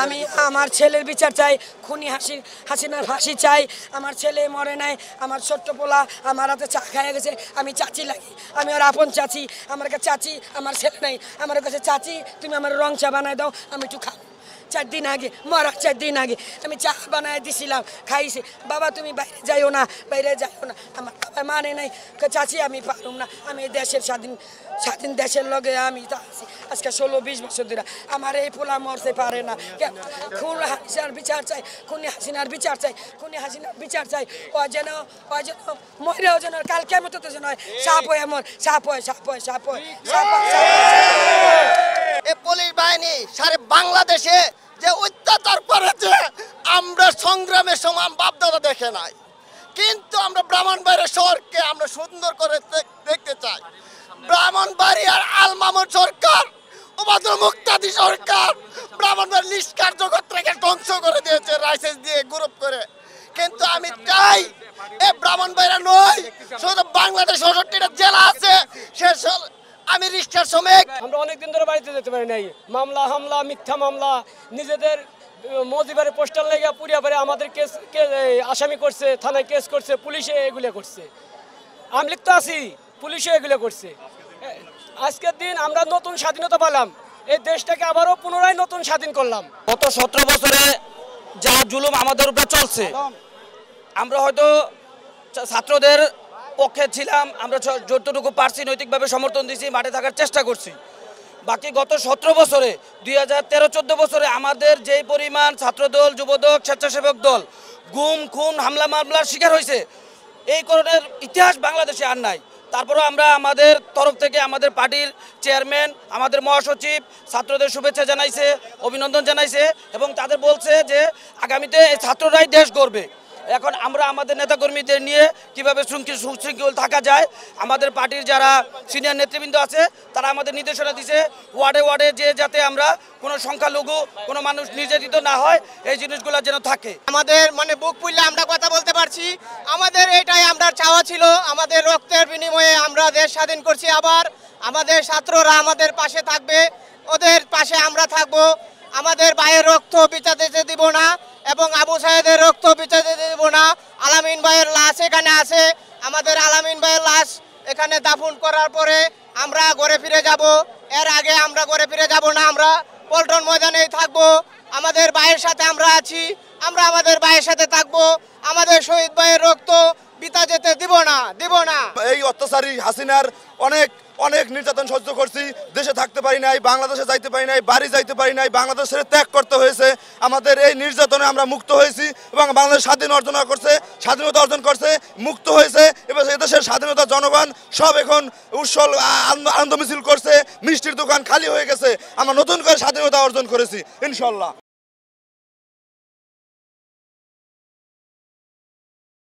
আমি আমার ছেলের বিচার চাই, খুনি হাসিনার ফাঁসি চাই। আমার ছেলে মরে নাই, আমার ছোট্ট পোলা আমার হাতে চা খাইয়া গেছে, আমি চাচি লাগি, আমি ওর আপন চাচি। আমার কাছে চাচি, আমার ছেলে নাই, আমার কাছে চাচি তুমি আমার রং চা বানাই দাও, আমি একটু খাবো। 4 দিন আগে, মরার 4 দিন আগে আমি চা বানায় দিছিলাম, খাইছি। বাবা তুমি বাইরে যাইও না, বাইরে যাইও না। আমার বাবা মানে নাই, চাচি আমি পারুম না, আমি দেশের স্বাধীন দেশের লগে আমি তা আছি আজকে 16-20 বছর ধরে। আমার এই পোলা মরতে পারে না। খুন হাসিনার বিচার চাই, খুনি হাসিনার বিচার চাই, খুনি হাসিনার বিচার চাই। ও যেন মরেও যেন কাল কেমন তো যেন সাপ হয়, এমন সাপ হয়, সাপ হয়, সাপ হয়, সাপ হয়। এই পুলিশ বাহিনী সারা বাংলাদেশে যে অত্যাচার করেছে আমরা সংগ্রামের সময় বাপদাদা দেখে নাই, কিন্তু আমরা ব্রাহ্মণবাড়িয়া শহরকে আমরা সুন্দর করে দেখতে চাই। ব্রাহ্মণবাড়িয়ার আলমামুর সরকার, ওবায়দুল মুক্তাদি সরকার ব্রাহ্মণবাড়িয়ার নিষ্কার জগৎটাকে ধ্বংস করে দিয়েছে লাইসেন্স দিয়ে গ্রুপ করে। কিন্তু আমি চাই এই ব্রাহ্মণবাড়িয়া নয়, শুধু বাংলাদেশ ৬৬টা জেলা আছে, শেষ আমি রিক্সার শ্রমিক। আমরা অনেকদিন ধরে বাড়িতে যেতে পারি নাই, মামলা হামলা, মিথ্যা মামলা, নিজেদের মজিবারে পোস্টার লেগে পুরিয়া পারে আমাদের কেস আসামি করছে, থানায় কেস করছে, পুলিশে এগুলো করছে। আমি তো আছি, পুলিশে এগুলো করছে। আজকের দিন আমরা নতুন স্বাধীনতা পেলাম, এই দেশটাকে আবারও পুনরায় নতুন স্বাধীন করলাম। গত 17 বছরে যা জুলুম আমাদের উপরে চলছে, আমরা হয়তো ছাত্রদের পক্ষে ছিলাম, আমরা যতটুকু পারছি নৈতিকভাবে সমর্থন দিয়েছি, মাঠে থাকার চেষ্টা করছি। বাকি গত 17 বছরে 2013-14 বছরে আমাদের যেই পরিমাণ ছাত্রদল, যুবদল, স্বেচ্ছাসেবক দল গুম, খুন, হামলা মামলার শিকার হয়েছে, এই ধরনের ইতিহাস বাংলাদেশে আর নাই। তারপরেও আমরা আমাদের তরফ থেকে আমাদের পার্টির চেয়ারম্যান, আমাদের মহাসচিব ছাত্রদের শুভেচ্ছা জানাইছে, অভিনন্দন জানাইছে এবং তাদের বলছে যে আগামীতে এই ছাত্ররাই দেশ গড়বে। এখন আমরা আমাদের নেতাকর্মীদের নিয়ে কীভাবে সুশৃঙ্খল থাকা যায়, আমাদের পার্টির যারা সিনিয়র নেতৃবৃন্দ আছে তারা আমাদের নির্দেশনা দিছে, ওয়ার্ডে ওয়ার্ডে যে যাতে আমরা কোনো সংখ্যালঘু কোনো মানুষ নির্যাতিত না হয়, এই জিনিসগুলো যেন থাকে। আমাদের মানে বুক ফুললে আমরা কথা বলতে পারছি। আমাদের এটাই আমরা চাওয়া ছিল, আমাদের রক্তের বিনিময়ে আমরা দেশ স্বাধীন করছি। আবার আমাদের ছাত্ররা আমাদের পাশে থাকবে, ওদের পাশে আমরা থাকবো। আমাদের ভাইয়ের রক্ত বিচাতে দিব না এবং আবু সাহেদের রক্ত বিচাতে দিব না। আলামিন ভাইয়ের লাশ এখানে আছে, আমাদের আলামিন ভাইয়ের লাশ এখানে দাফন করার পরে আমরা ঘরে ফিরে যাব। এর আগে আমরা ঘরে ফিরে যাব না, আমরা পল্টন ময়দানেই থাকবো। আমাদের ভাইয়ের সাথে আমরা আছি, আমরা আমাদের ভাইয়ের সাথে থাকবো। আমাদের শহীদ ভাইয়ের রক্ত বিতা যেতে দিব না। এই অত্যাচারী হাসিনার অনেক নির্যাতন সহ্য করছি, দেশে থাকতে পারি নাই, বাংলাদেশে যাইতে পারি নাই, বাড়ি যাইতে পারি নাই, বাংলাদেশের ত্যাগ করতে হয়েছে। আমাদের এই নির্যাতনে আমরা মুক্ত হয়েছি এবং বাংলাদেশ স্বাধীনতা অর্জন করছে, মুক্ত হয়েছে। এবার এদেশের স্বাধীনতা জনগণ সব এখন উৎসল আনন্দ মিছিল করছে, মিষ্টির দোকান খালি হয়ে গেছে। আমরা নতুন করে স্বাধীনতা অর্জন করেছি ইনশাল্লাহ।